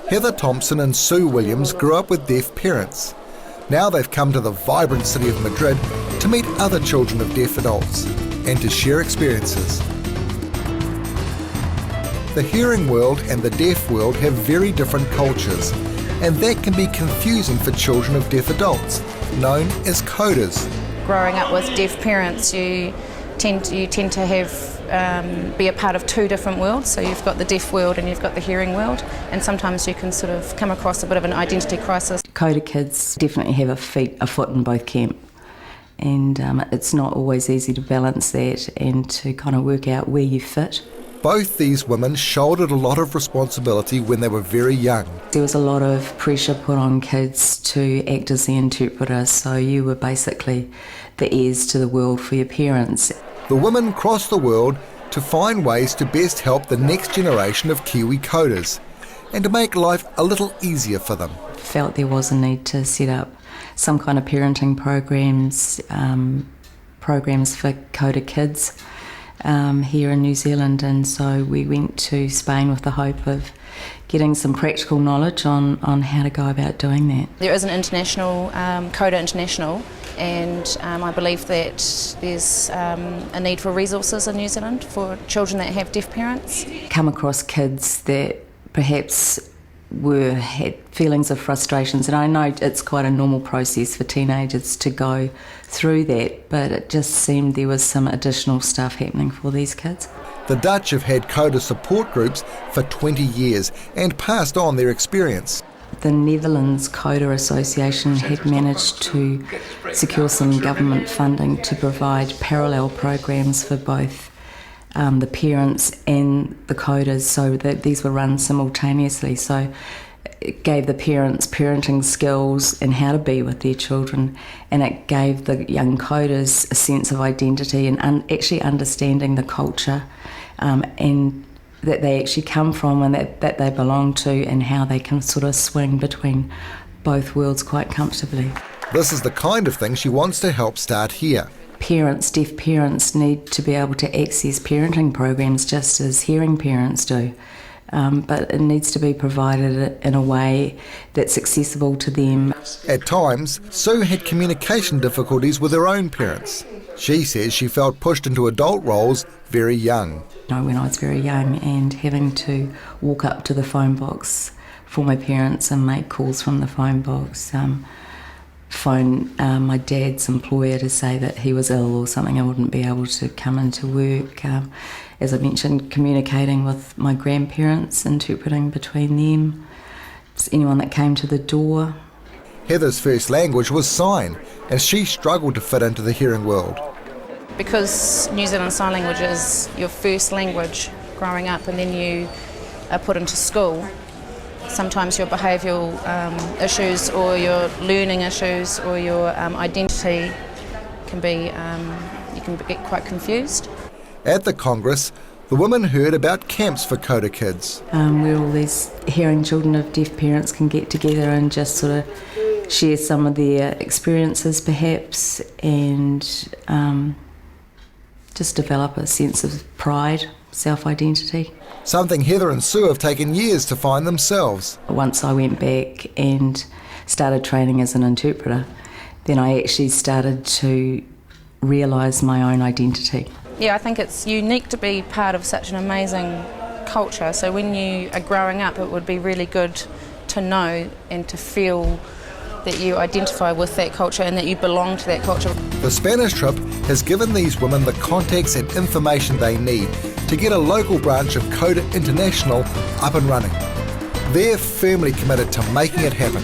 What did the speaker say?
Heather Thompson and Sue Williams grew up with deaf parents. Now they've come to the vibrant city of Madrid to meet other children of deaf adults and to share experiences. The hearing world and the deaf world have very different cultures, and that can be confusing for children of deaf adults, known as CODAs. Growing up with deaf parents, you tend to have be a part of two different worlds. So you've got the deaf world and you've got the hearing world, and sometimes you can sort of come across a bit of an identity crisis. CODA kids definitely have a foot in both camp, and it's not always easy to balance that and to kind of work out where you fit. Both these women shouldered a lot of responsibility when they were very young. There was a lot of pressure put on kids to act as the interpreter, so you were basically the ears to the world for your parents. The women crossed the world to find ways to best help the next generation of Kiwi CODAs and to make life a little easier for them. Felt there was a need to set up some kind of parenting programs for CODA kids here in New Zealand, and so we went to Spain with the hope of getting some practical knowledge on how to go about doing that. There is an international, CODA International, and I believe that there's a need for resources in New Zealand for children that have deaf parents. Come across kids that perhaps had feelings of frustrations, and I know it's quite a normal process for teenagers to go through that, but it just seemed there was some additional stuff happening for these kids. The Dutch have had CODA support groups for 20 years and passed on their experience. The Netherlands CODA Association had managed to secure some government funding to provide parallel programs for both the parents and the CODAs, so that these were run simultaneously. So it gave the parents parenting skills and how to be with their children, and it gave the young CODAs a sense of identity and actually understanding the culture and that they actually come from and that they belong to, and how they can sort of swing between both worlds quite comfortably. This is the kind of thing she wants to help start here. Deaf parents need to be able to access parenting programs just as hearing parents do, but it needs to be provided in a way that's accessible to them. At times, Sue had communication difficulties with her own parents. She says she felt pushed into adult roles very young. When I was very young, and having to walk up to the phone box for my parents and make calls from the phone box, phone my dad's employer to say that he was ill or something, I wouldn't be able to come into work. As I mentioned, communicating with my grandparents, interpreting between them, just anyone that came to the door. Heather's first language was sign, and she struggled to fit into the hearing world. Because New Zealand Sign Language is your first language growing up, and then you are put into school, sometimes your behavioural issues or your learning issues or your identity can be, you can get quite confused. At the Congress, the women heard about camps for CODA kids. Where all these hearing children of deaf parents can get together and just sort of share some of their experiences perhaps, and just develop a sense of pride, self-identity. Something Heather and Sue have taken years to find themselves. Once I went back and started training as an interpreter, then I actually started to realise my own identity. Yeah, I think it's unique to be part of such an amazing culture, so when you are growing up it would be really good to know and to feel that you identify with that culture and that you belong to that culture. The Spanish trip has given these women the contacts and information they need to get a local branch of CODA International up and running. They're firmly committed to making it happen.